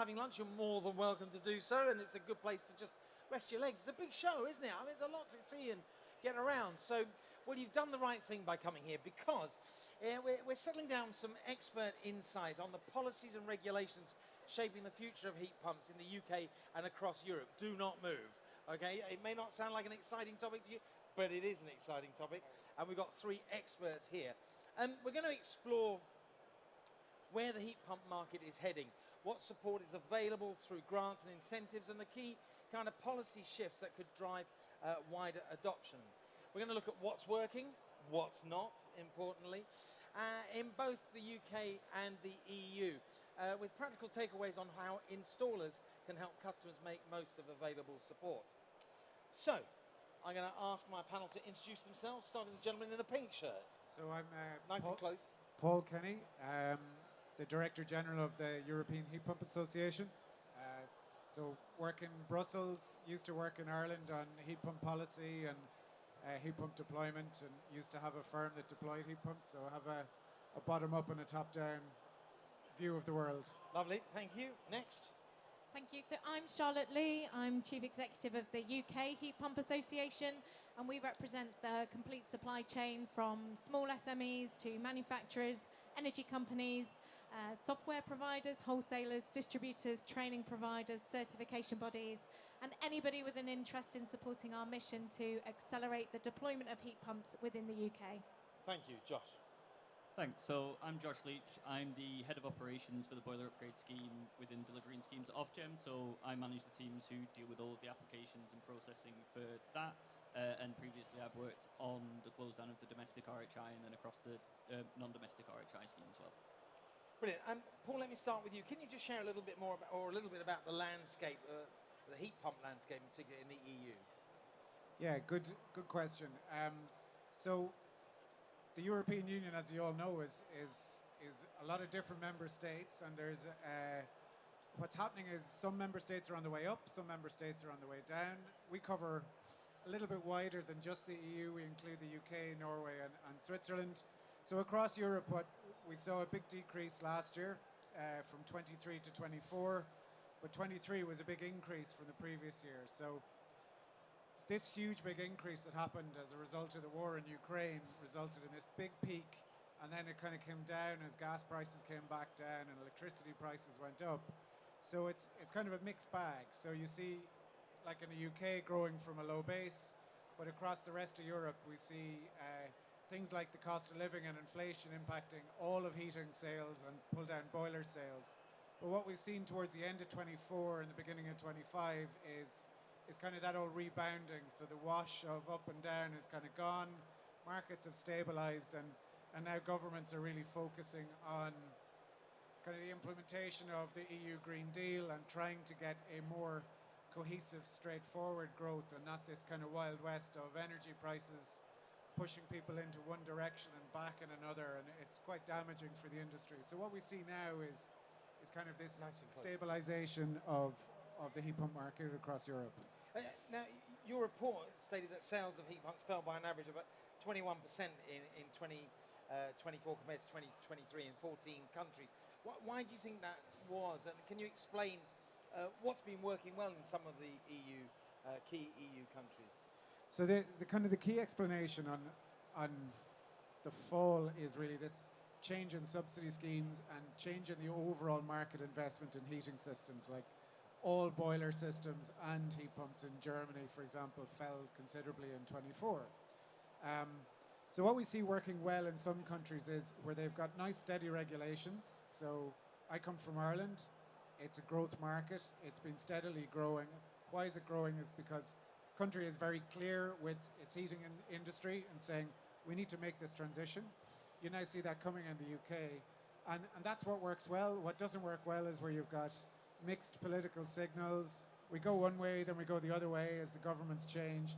having lunch, you're more than welcome to do so, and it's a good place to just rest your legs. It's a big show, isn't it? I mean, there's a lot to see and get around. So, well, you've done the right thing by coming here, because we're settling down some expert insight on the policies and regulations shaping the future of heat pumps in the UK and across Europe. Do not move, okay? It may not sound like an exciting topic to you, but it is an exciting topic, and we've got three experts here. We're going to explore where the heat pump market is heading, what support is available through grants and incentives, and the key kind of policy shifts that could drive wider adoption. We're going to look at what's working, what's not, importantly, in both the UK and the EU, with practical takeaways on how installers can help customers make most of available support. So, I'm going to ask my panel to introduce themselves, starting with the gentleman in the pink shirt. So I'm nice and close. Paul Kenny, the Director General of the European Heat Pump Association. So work in Brussels, used to work in Ireland on heat pump policy and heat pump deployment, and used to have a firm that deployed heat pumps, so I have a bottom-up and a top-down view of the world. Lovely, thank you. Next. Thank you. So I'm Charlotte Lee. I'm Chief Executive of the UK Heat Pump Association, and we represent the complete supply chain from small SMEs to manufacturers, energy companies, software providers, wholesalers, distributors, training providers, certification bodies, and anybody with an interest in supporting our mission to accelerate the deployment of heat pumps within the UK. Thank you. Josh. Thanks. So I'm Josh Leach. I'm the head of operations for the boiler upgrade scheme within delivering schemes at Ofgem. So I manage the teams who deal with all of the applications and processing for that. And previously I've worked on the close down of the domestic RHI and then across the non-domestic RHI scheme as well. Brilliant. Paul, let me start with you. Can you just share a little bit more about, or a little bit about the landscape, the heat pump landscape in particular in the EU? Yeah, good question. So the European Union, as you all know, is a lot of different member states, and there's what's happening is some member states are on the way up, some member states are on the way down. We cover a little bit wider than just the EU. We include the UK, Norway, and Switzerland. So across Europe, what we saw a big decrease last year from 23 to 24, but 23 was a big increase from the previous year. So this huge big increase that happened as a result of the war in Ukraine resulted in this big peak, and then it kind of came down as gas prices came back down and electricity prices went up. So it's kind of a mixed bag. So you see, like in the UK, growing from a low base, but across the rest of Europe we see things like the cost of living and inflation impacting all of heating sales and pull down boiler sales. But what we've seen towards the end of 24 and the beginning of 25 is kind of that all rebounding. So the wash of up and down is kind of gone. Markets have stabilized, and now governments are really focusing on kind of the implementation of the EU Green Deal and trying to get a more cohesive, straightforward growth, and not this kind of wild west of energy prices pushing people into one direction and back in another, and it's quite damaging for the industry. So what we see now is kind of this stabilization of the heat pump market across Europe. Now, your report stated that sales of heat pumps fell by an average of 21% in 2024 compared to 2023 in 14 countries. Why do you think that was? And can you explain what's been working well in some of the EU, key EU countries? So the kind of the key explanation on the fall is really this change in subsidy schemes and change in the overall market investment in heating systems. Like all boiler systems and heat pumps in Germany, for example, fell considerably in 24. So what we see working well in some countries is where they've got nice steady regulations. So I come from Ireland. It's a growth market. It's been steadily growing. Why is it growing? Is because country is very clear with its heating industry and saying we need to make this transition. You now see that coming in the UK, and that's what works well. What doesn't work well is where you've got mixed political signals. We go one way, then we go the other way as the governments change.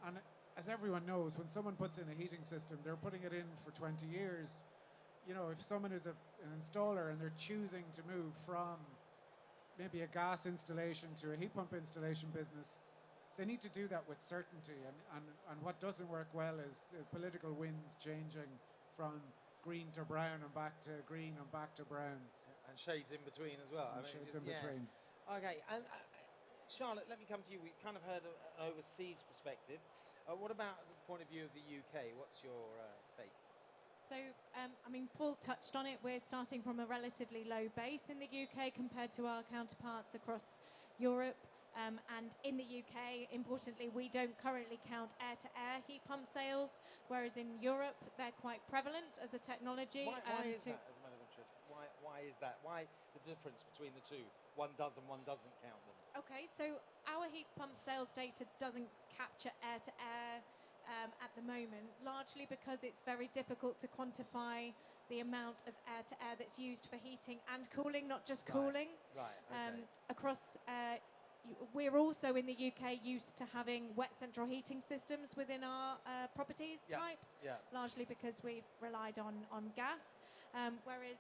And as everyone knows, when someone puts in a heating system, they're putting it in for 20 years. You know, if someone is an installer and they're choosing to move from maybe a gas installation to a heat pump installation business, they need to do that with certainty. And what doesn't work well is the political winds changing from green to brown and back to green and back to brown. And shades in between as well. And shades in between. Okay, and Charlotte, let me come to you. We've kind of heard an overseas perspective. What about the point of view of the UK? What's your take? So, I mean, Paul touched on it. We're starting from a relatively low base in the UK compared to our counterparts across Europe. And in the UK, importantly, we don't currently count air-to-air heat pump sales, whereas in Europe, they're quite prevalent as a technology. Why is that, as a matter of interest? Why is that? Why the difference between the two? One does and one doesn't count them. Okay, so our heat pump sales data doesn't capture air-to-air at the moment, largely because it's very difficult to quantify the amount of air-to-air that's used for heating and cooling, not just cooling. Right, okay. Across, we're also in the UK used to having wet central heating systems within our properties types, largely because we've relied on gas. Whereas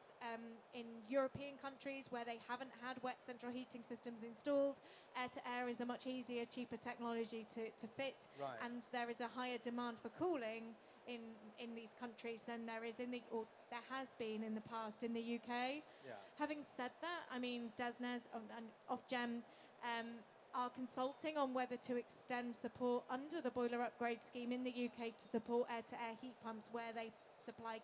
in European countries where they haven't had wet central heating systems installed, air-to-air is a much easier, cheaper technology to fit, and there is a higher demand for cooling in these countries than there is or there has been in the past in the UK. Having said that, I mean, Desnes and Ofgem are consulting on whether to extend support under the boiler upgrade scheme in the UK to support air-to-air heat pumps where they supply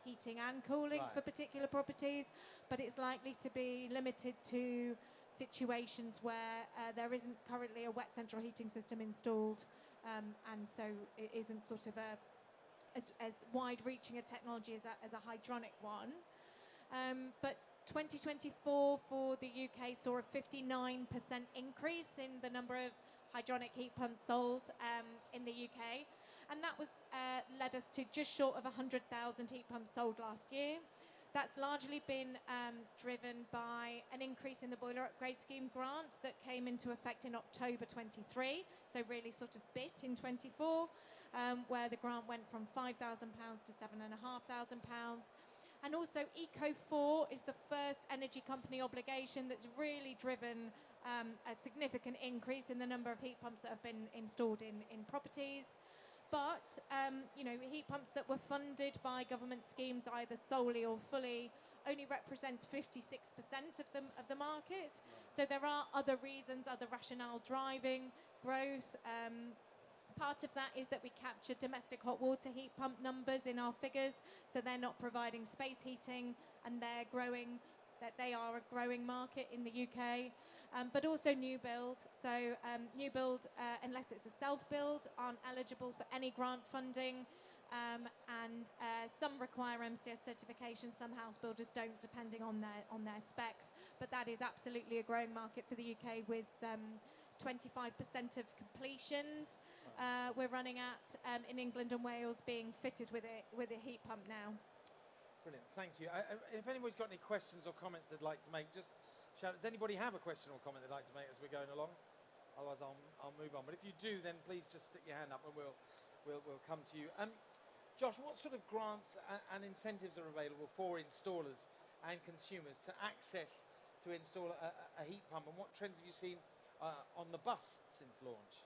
heating and cooling for particular properties, but it's likely to be limited to situations where there isn't currently a wet central heating system installed, and so it isn't sort of as wide-reaching a technology as a hydronic one. But 2024 for the UK saw a 59% increase in the number of hydronic heat pumps sold in the UK. And that was led us to just short of 100,000 heat pumps sold last year. That's largely been driven by an increase in the boiler upgrade scheme grant that came into effect in October 23, so really sort of bit in 24, where the grant went from £5,000 to £7,500. And also Eco4 is the first energy company obligation that's really driven a significant increase in the number of heat pumps that have been installed in properties. But, heat pumps that were funded by government schemes either solely or fully only represents 56% of the market. So there are other reasons, other rationale driving growth. Part of that is that we capture domestic hot water heat pump numbers in our figures, so they're not providing space heating, and they're growing. That they are a growing market in the UK, but also new build. So new build, unless it's a self-build, aren't eligible for any grant funding, and some require MCS certification. Some house builders don't, depending on their specs. But that is absolutely a growing market for the UK, with 25% of completions we're running at in England and Wales being fitted with a heat pump now. Brilliant, thank you. If anybody's got any questions or comments they'd like to make, just shout. Does anybody have a question or comment they'd like to make as we're going along? Otherwise, I'll move on. But if you do, then please just stick your hand up and we'll come to you. Josh, what sort of grants and incentives are available for installers and consumers to access to install a heat pump, and what trends have you seen on the bus since launch?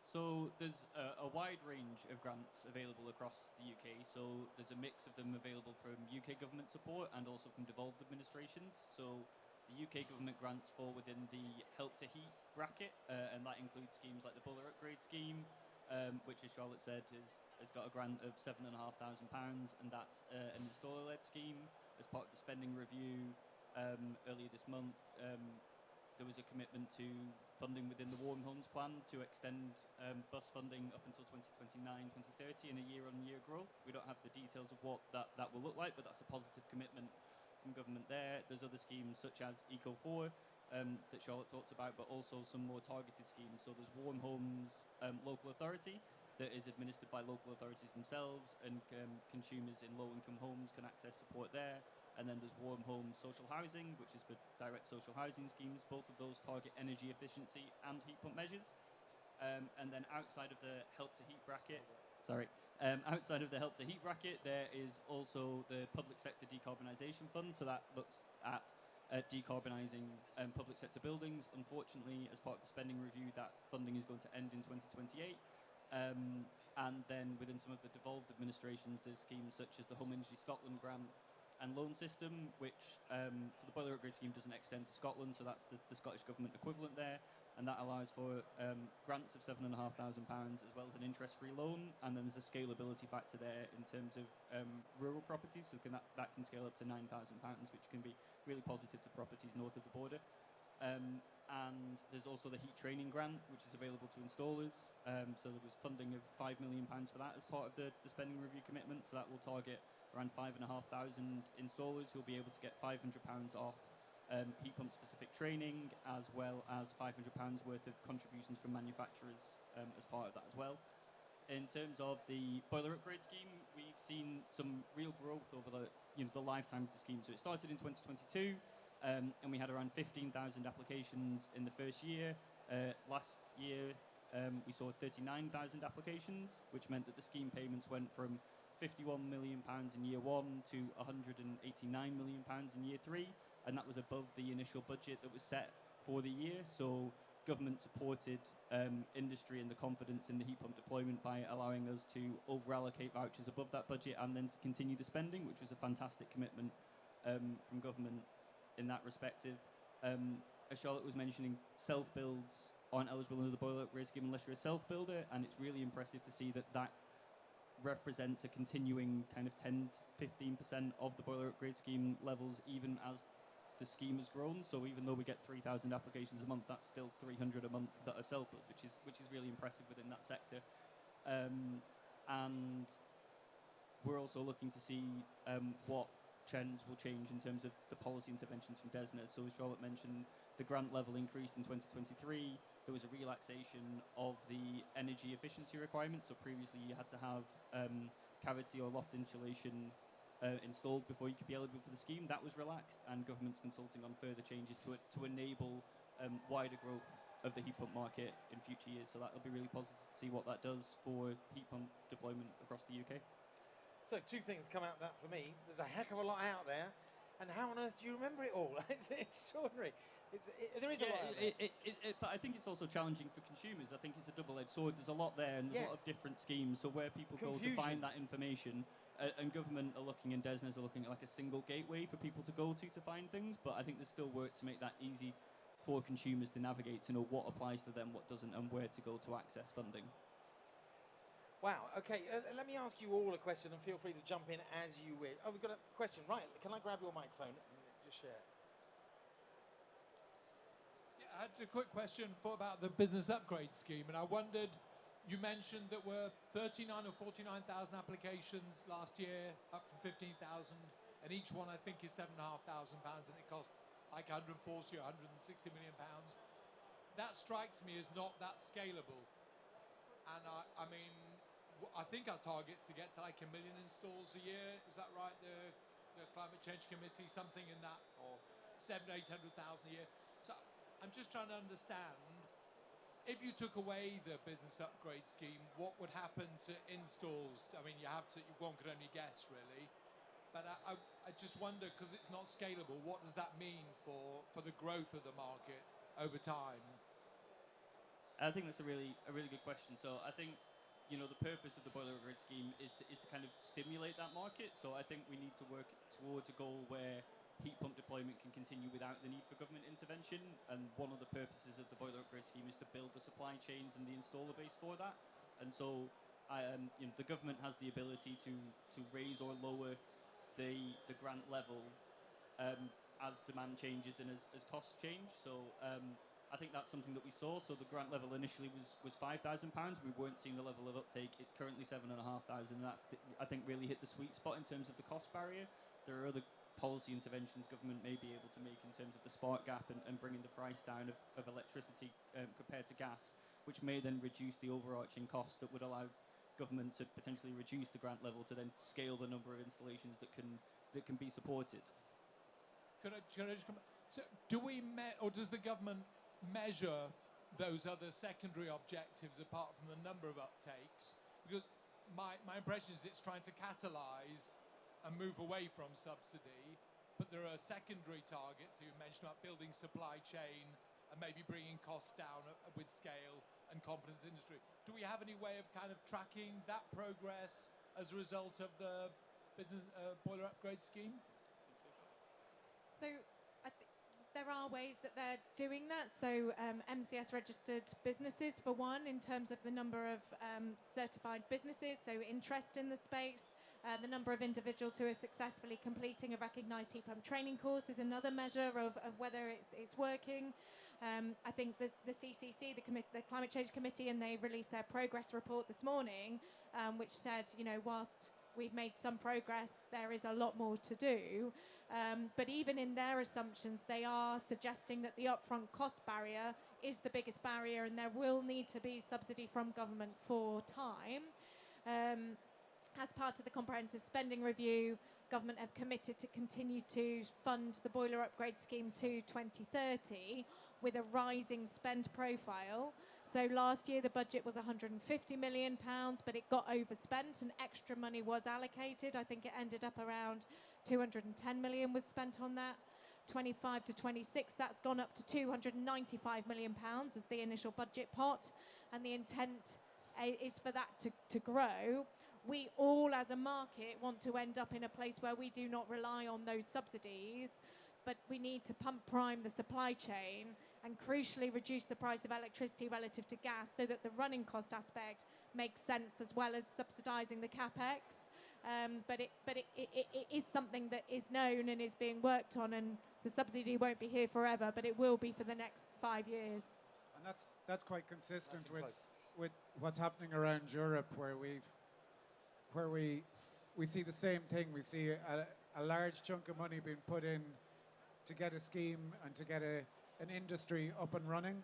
So there's a wide range of grants available across the UK. So there's a mix of them available from UK government support and also from devolved administrations. So the UK government grants fall within the Help to Heat bracket, and that includes schemes like the boiler upgrade scheme, which, as Charlotte said, has got a grant of £7,500, and that's an installer-led scheme. As part of the spending review earlier this month, there was a commitment to funding within the Warm Homes Plan to extend bus funding up until 2029-2030 in a year-on-year growth. We don't have the details of what that will look like, but that's a positive commitment from government there. There's other schemes such as Eco4 that Charlotte talked about, but also some more targeted schemes. So there's Warm Homes Local Authority that is administered by local authorities themselves, and consumers in low-income homes can access support there. And then there's Warm Homes Social Housing, which is for direct social housing schemes. Both of those target energy efficiency and heat pump measures. And then outside of the Help to Heat bracket, outside of the Help to Heat bracket, there is also the Public Sector Decarbonisation Fund. So that looks at decarbonising public sector buildings. Unfortunately, as part of the spending review, that funding is going to end in 2028. And then within some of the devolved administrations, there's schemes such as the Home Energy Scotland grant and loan system, which so the boiler upgrade scheme doesn't extend to Scotland, so that's the Scottish government equivalent there, and that allows for grants of £7,500 as well as an interest-free loan, and then there's a scalability factor there in terms of rural properties, so that can scale up to £9,000, which can be really positive to properties north of the border. And there's also the heat training grant, which is available to installers. So there was funding of £5 million for that as part of the spending review commitment. So that will target around 5,500 installers who will be able to get £500 off heat pump specific training, as well as £500 worth of contributions from manufacturers as part of that as well. In terms of the boiler upgrade scheme, we've seen some real growth over the lifetime of the scheme. So it started in 2022. And we had around 15,000 applications in the first year. Last year, we saw 39,000 applications, which meant that the scheme payments went from £51 million in year one to £189 million in year three, and that was above the initial budget that was set for the year. So government supported industry and the confidence in the heat pump deployment by allowing us to over-allocate vouchers above that budget and then to continue the spending, which was a fantastic commitment from government in that respective. As Charlotte was mentioning, self-builds aren't eligible under the boiler upgrade scheme unless you're a self-builder, and it's really impressive to see that represents a continuing kind of 10 to 15% of the boiler upgrade scheme levels, even as the scheme has grown. So even though we get 3,000 applications a month, that's still 300 a month that are self-built, which is really impressive within that sector. And we're also looking to see what trends will change in terms of the policy interventions from DESNZ. So as Charlotte mentioned, the grant level increased in 2023. There was a relaxation of the energy efficiency requirements. So previously you had to have cavity or loft insulation installed before you could be eligible for the scheme. That was relaxed, and government's consulting on further changes to it to enable wider growth of the heat pump market in future years. So that'll be really positive to see what that does for heat pump deployment across the UK. So two things come out of that for me. There's a heck of a lot out there, and how on earth do you remember it all? It's extraordinary. There is a lot out there. But I think it's also challenging for consumers. I think it's a double-edged sword. There's a lot there, and there's a lot of different schemes. So where people go to find that information, and government are looking, and DESNZ are looking at like a single gateway for people to go to find things. But I think there's still work to make that easy for consumers to navigate, to know what applies to them, what doesn't, and where to go to access funding. Wow, okay, let me ask you all a question, and feel free to jump in as you wish. Oh, we've got a question, right. Can I grab your microphone and just share? Yeah, I had a quick question about the business upgrade scheme, and I wondered, you mentioned that were 39 or 49,000 applications last year, up from 15,000, and each one I think is £7,500, and it cost like 140 or 160 million pounds. That strikes me as not that scalable. And I mean, I think our target's to get to like 1 million installs a year. Is that right? The Climate Change Committee, something in that, or 700,000 to 800,000 a year. So I'm just trying to understand, if you took away the business upgrade scheme, what would happen to installs? I mean, one could only guess really. But I just wonder, because it's not scalable, what does that mean for the growth of the market over time? I think that's a really good question. So I think, the purpose of the boiler upgrade scheme is to kind of stimulate that market. So I think we need to work towards a goal where heat pump deployment can continue without the need for government intervention. And one of the purposes of the boiler upgrade scheme is to build the supply chains and the installer base for that. And so the government has the ability to raise or lower the grant level as demand changes and as costs change. So I think that's something that we saw. So the grant level initially was £5,000. We weren't seeing the level of uptake. It's currently 7,500. That's I think really hit the sweet spot in terms of the cost barrier. There are other policy interventions government may be able to make in terms of the spark gap and bringing the price down of electricity compared to gas, which may then reduce the overarching cost that would allow government to potentially reduce the grant level to then scale the number of installations that can be supported. Can I just come? So does the government measure those other secondary objectives apart from the number of uptakes? Because my impression is it's trying to catalyse and move away from subsidy, but there are secondary targets that you mentioned about building supply chain and maybe bringing costs down with scale and confidence in industry. Do we have any way of kind of tracking that progress as a result of the business boiler upgrade scheme? So there are ways that they're doing that. So MCS registered businesses for one, in terms of the number of certified businesses, so interest in the space. The number of individuals who are successfully completing a recognised heat pump training course is another measure of whether it's working. I think the CCC, the Climate Change Committee, and they released their progress report this morning, which said, whilst we've made some progress, there is a lot more to do. But even in their assumptions, they are suggesting that the upfront cost barrier is the biggest barrier, and there will need to be subsidy from government for time. As part of the comprehensive spending review, government have committed to continue to fund the boiler upgrade scheme to 2030 with a rising spend profile. So last year the budget was £150 million, but it got overspent and extra money was allocated. I think it ended up around 210 million was spent on that. 25 to 26, that's gone up to 295 million pounds as the initial budget pot, and the intent is for that to grow. We all as a market want to end up in a place where we do not rely on those subsidies, but we need to pump prime the supply chain and crucially reduce the price of electricity relative to gas so that the running cost aspect makes sense, as well as subsidising the capex. But it is something that is known and is being worked on, and the subsidy won't be here forever, but it will be for the next 5 years. And that's quite consistent with what's happening around Europe, where we see the same thing. We see a large chunk of money being put in to get a scheme and to get an industry up and running.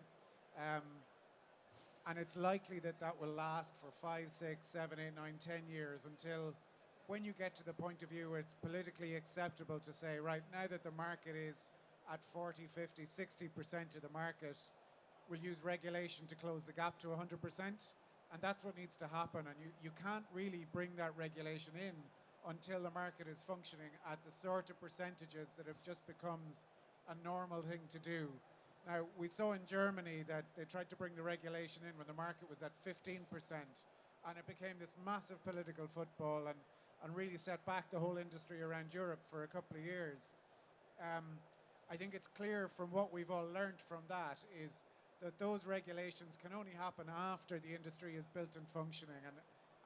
And it's likely that will last for 5, 6, 7, 8, 9, 10 years, until when you get to the point of view where it's politically acceptable to say, right, now that the market is at 40, 50, 60% of the market, we'll use regulation to close the gap to 100%. And that's what needs to happen. And you can't really bring that regulation in until the market is functioning at the sort of percentages that it just becomes a normal thing to do. Now, we saw in Germany that they tried to bring the regulation in when the market was at 15%, and it became this massive political football and really set back the whole industry around Europe for a couple of years. I think it's clear from what we've all learned from that is that those regulations can only happen after the industry is built and functioning,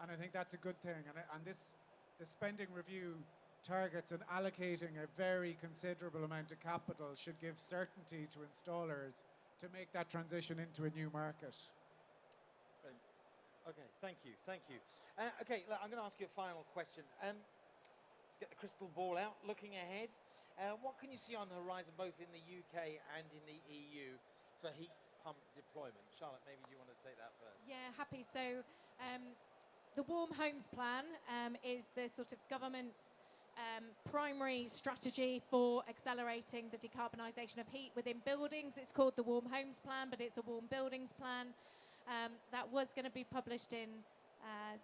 and I think that's a good thing. And the spending review targets and allocating a very considerable amount of capital should give certainty to installers to make that transition into a new market. Brilliant. Okay, thank you. Okay, look, I'm going to ask you a final question. Let's get the crystal ball out. Looking ahead, what can you see on the horizon, both in the UK and in the EU, for heat pump deployment? Charlotte, maybe you want to take that first. Yeah, happy. So the Warm Homes Plan is the sort of government's primary strategy for accelerating the decarbonisation of heat within buildings. It's called the Warm Homes Plan, but it's a Warm Buildings Plan. That was going to be published in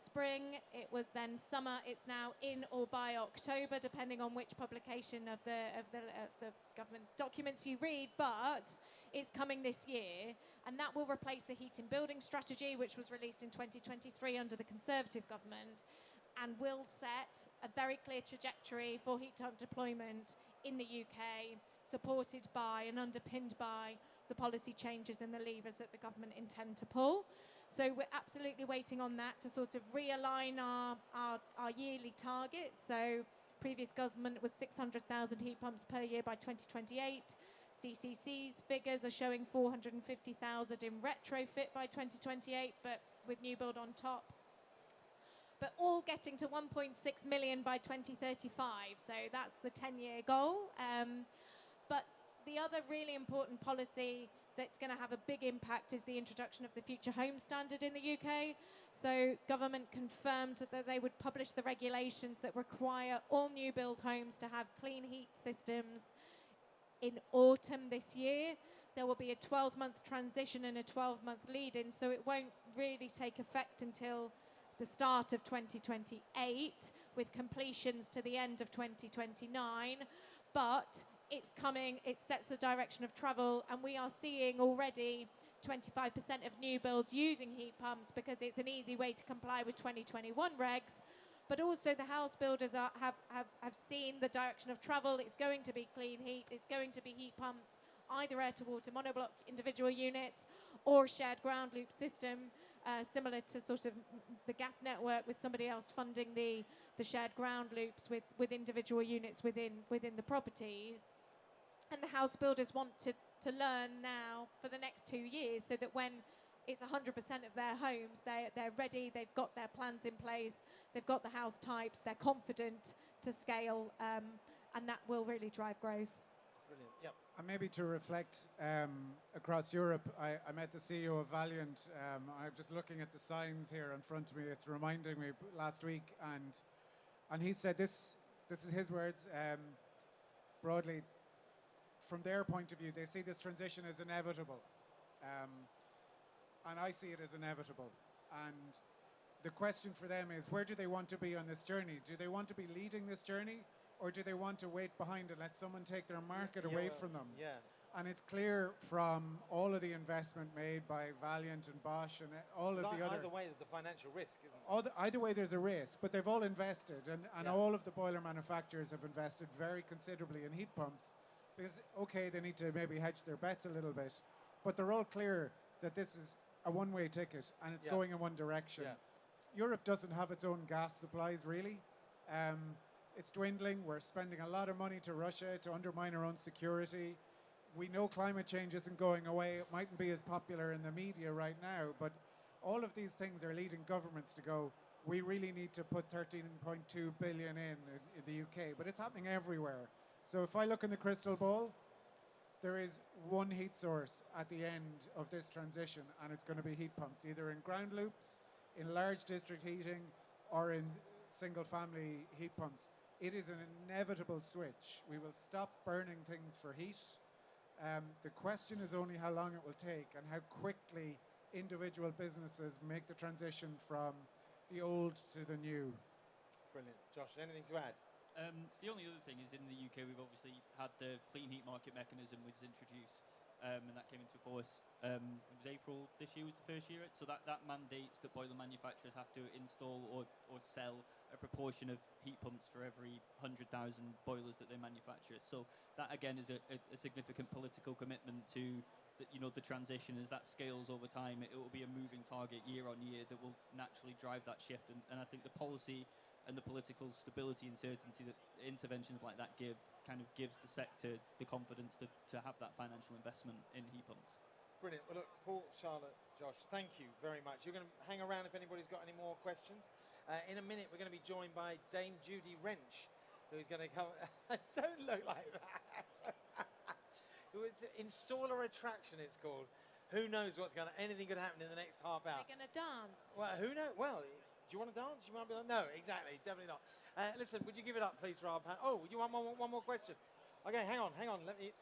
spring. It was then summer. It's now in or by October, depending on which publication of the government documents you read. But it's coming this year, and that will replace the Heat and Building Strategy, which was released in 2023 under the Conservative government, and will set a very clear trajectory for heat pump deployment in the UK, supported by and underpinned by the policy changes and the levers that the government intend to pull. So we're absolutely waiting on that to sort of realign our yearly targets. So previous government was 600,000 heat pumps per year by 2028. CCC's figures are showing 450,000 in retrofit by 2028, but with new build on top. But all getting to 1.6 million by 2035. So that's the 10-year goal. But the other really important policy that's going to have a big impact is the introduction of the Future Home Standard in the UK. So government confirmed that they would publish the regulations that require all new build homes to have clean heat systems in autumn this year. There will be a 12-month transition and a 12-month lead-in, so it won't really take effect until the start of 2028, with completions to the end of 2029. But it's coming, it sets the direction of travel, and we are seeing already 25% of new builds using heat pumps because it's an easy way to comply with 2021 regs. but also the house builders have seen the direction of travel. It's going to be clean heat. It's going to be heat pumps, either air to water monoblock individual units or shared ground loop system, similar to sort of the gas network, with somebody else funding the shared ground loops with individual units within the properties. And the house builders want to learn now for the next 2 years, so that when it's 100% of their homes, they're ready, they've got their plans in place, they've got the house types, they're confident to scale, and that will really drive growth. Brilliant. Yep. And maybe to reflect across Europe, I met the CEO of Valiant. I'm just looking at the signs here in front of me. It's reminding me last week, and he said this is his words, broadly, from their point of view, they see this transition as inevitable. And I see it as inevitable. And the question for them is, where do they want to be on this journey? Do they want to be leading this journey, or do they want to wait behind and let someone take their market away from them? Yeah. And it's clear from all of the investment made by Valiant and Bosch and all of the other... Either way, there's a financial risk, isn't there? Either way, there's a risk, but they've all invested, and all of the boiler manufacturers have invested very considerably in heat pumps, because, okay, they need to maybe hedge their bets a little bit, but they're all clear that this is a one-way ticket, and it's going in one direction. Yeah. Europe doesn't have its own gas supplies, really. It's dwindling. We're spending a lot of money to Russia to undermine our own security. We know climate change isn't going away. It mightn't be as popular in the media right now, but all of these things are leading governments to go, we really need to put 13.2 billion in the UK, but it's happening everywhere. So if I look in the crystal ball, there is one heat source at the end of this transition, and it's going to be heat pumps, either in ground loops, in large district heating, or in single-family heat pumps. It is an inevitable switch. We will stop burning things for heat. The question is only how long it will take and how quickly individual businesses make the transition from the old to the new. Brilliant. Josh, anything to add? The only other thing is, in the UK, we've obviously had the clean heat market mechanism, which was introduced, and that came into force. It was April this year was the first year. So that mandates that boiler manufacturers have to install or sell a proportion of heat pumps for every 100,000 boilers that they manufacture. So that again is a significant political commitment to the transition. As that scales over time, it will be a moving target year on year that will naturally drive that shift. And I think the policy and the political stability and certainty that interventions like that gives the sector the confidence to have that financial investment in heat pumps. Brilliant. Well, look, Paul, Charlotte, Josh, thank you very much. You're going to hang around if anybody's got any more questions. In a minute, we're going to be joined by Dame Judy Wrench, who's going to come... Don't look like that. Installer attraction, it's called. Who knows anything could happen in the next half hour. They're going to dance. Well, who knows? Well, do you want to dance? You might be like, no, exactly, definitely not. Listen, would you give it up, please, for our panel? Oh, you want one more question? Okay, hang on. Let me...